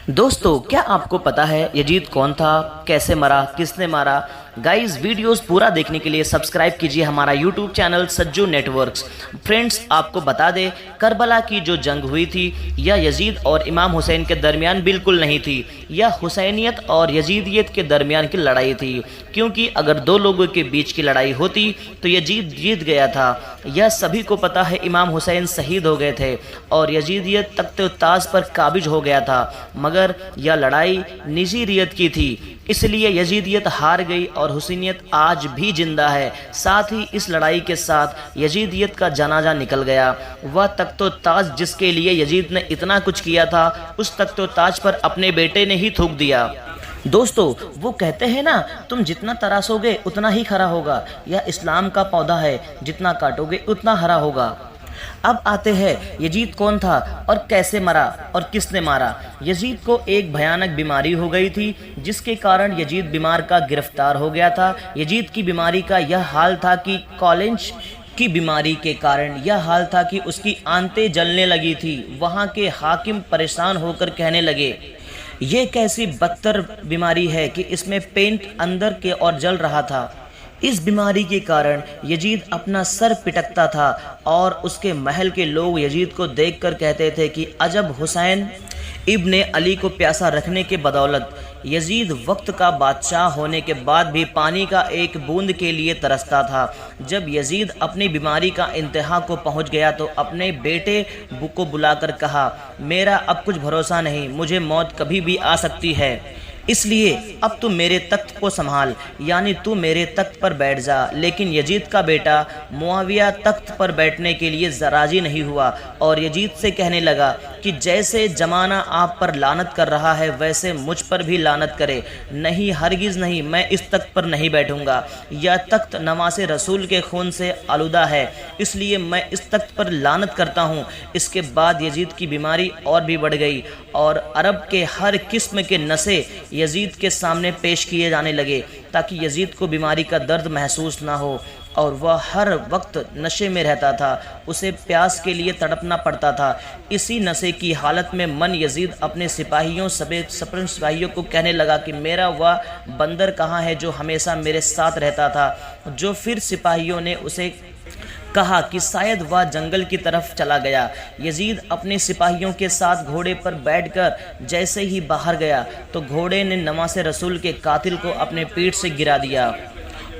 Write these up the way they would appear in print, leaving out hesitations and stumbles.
दोस्तों, क्या आपको पता है यजीद कौन था, कैसे मरा, किसने मारा? गाइस, वीडियोस पूरा देखने के लिए सब्सक्राइब कीजिए हमारा YouTube channel Sajju networks. Friends, आपको बता दें, करबला की जो जंग हुई थी यह यजीद और इमाम हुसैन के दरमियान बिल्कुल नहीं थी। यह हुसैनियत और यजीदियत के दरमियान की लड़ाई थी, क्योंकि अगर दो लोगों के बीच की लड़ाई होती तो यजीद जीत गया था। यह सभी को पता है। इमाम हुसैन शहीद हो गए थे और यजीदियत तख्त-ए-ताज पर काबिज हो गया था, मगर यह लड़ाई निजीरियत की थी, इसलिए यजीदियत हार गई और हुसैनियत आज भी जिंदा है। साथ ही इस लड़ाई के साथ यजीदियत का जनाजा निकल गया। वह तख्त-ए-ताज जिसके लिए यजीद ने इतना कुछ किया था, उस तख्त-ए-ताज पर अपने बेटे ने ही थूक दिया। दोस्तों, वो कहते हैं ना, तुम जितना तराशोगे उतना ही खरा होगा। यह इस्लाम का पौधा है, जितना काटोगे उतना हरा होगा। अब आते हैं यजीद कौन था और कैसे मरा और किसने मारा। यजीद को एक भयानक बीमारी हो गई थी, जिसके कारण यजीद बीमार का गिरफ्तार हो गया था। यजीद की बीमारी का यह हाल था कि कॉलेज की बीमारी के कारण यह हाल था कि उसकी आंतें जलने लगी थी। वहाँ के हाकिम परेशान होकर कहने लगे, ये कैसी बदतर बीमारी है कि इसमें पेंट अंदर के और जल रहा था। इस बीमारी के कारण यजीद अपना सर पिटकता था और उसके महल के लोग यजीद को देखकर कहते थे कि अजब, हुसैन इब्ने अली को प्यासा रखने के बदौलत यजीद वक्त का बादशाह होने के बाद भी पानी का एक बूंद के लिए तरसता था। जब यजीद अपनी बीमारी का इंतहा को पहुंच गया तो अपने बेटे को बुलाकर कहा, मेरा अब कुछ भरोसा नहीं, मुझे मौत कभी भी आ सकती है, इसलिए अब तू मेरे तख्त को संभाल, यानी तू मेरे तख्त पर बैठ जा। लेकिन यजीद का बेटा मुआविया तख्त पर बैठने के लिए राजी नहीं हुआ और यजीद से कहने लगा कि जैसे जमाना आप पर लानत कर रहा है वैसे मुझ पर भी लानत करे। नहीं, हरगिज़ नहीं, मैं इस तख्त पर नहीं बैठूंगा। यह तख्त नवासे रसूल के खून से आलूदा है, इसलिए मैं इस तख्त पर लानत करता हूँ। इसके बाद यजीद की बीमारी और भी बढ़ गई और अरब के हर किस्म के नशे यजीद के सामने पेश किए जाने लगे, ताकि यजीद को बीमारी का दर्द महसूस ना हो और वह हर वक्त नशे में रहता था। उसे प्यास के लिए तड़पना पड़ता था। इसी नशे की हालत में मन यजीद अपने सिपाहियों को कहने लगा कि मेरा वह बंदर कहाँ है जो हमेशा मेरे साथ रहता था। जो फिर सिपाहियों ने उसे कहा कि शायद वह जंगल की तरफ चला गया। यजीद अपने सिपाहियों के साथ घोड़े पर बैठकर जैसे ही बाहर गया तो घोड़े ने नवासे रसूल के कातिल को अपने पीठ से गिरा दिया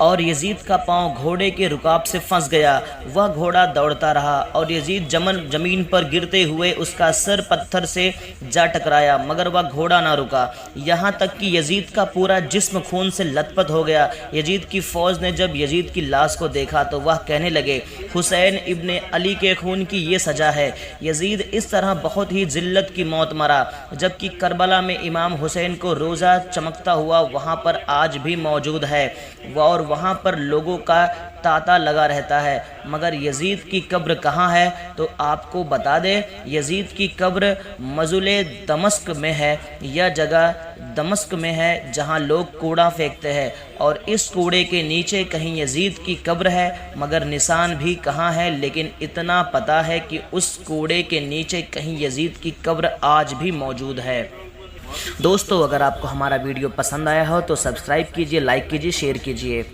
और यजीद का पांव घोड़े के रुकाब से फंस गया। वह घोड़ा दौड़ता रहा और यजीद जमीन पर गिरते हुए उसका सर पत्थर से जा टकराया, मगर वह घोड़ा ना रुका, यहाँ तक कि यजीद का पूरा जिस्म खून से लथपथ हो गया। यजीद की फौज ने जब यजीद की लाश को देखा तो वह कहने लगे, हुसैन इब्ने अली के खून की ये सज़ा है। यजीद इस तरह बहुत ही जिल्लत की मौत मरा, जबकि करबला में इमाम हुसैन को रोज़ा चमकता हुआ वहाँ पर आज भी मौजूद है और वहाँ पर लोगों का तांता लगा रहता है। मगर यजीद की कब्र कहाँ है तो आपको बता दें, यजीद की कब्र मजुले दमस्क में है। यह जगह दमस्क में है जहाँ लोग कूड़ा फेंकते हैं और इस कूड़े के नीचे कहीं यजीद की कब्र है, मगर निशान भी कहाँ है। लेकिन इतना पता है कि उस कूड़े के नीचे कहीं यजीद की कब्र आज भी मौजूद है। दोस्तों, अगर आपको हमारा वीडियो पसंद आया हो तो सब्सक्राइब कीजिए, लाइक कीजिए, शेयर कीजिए।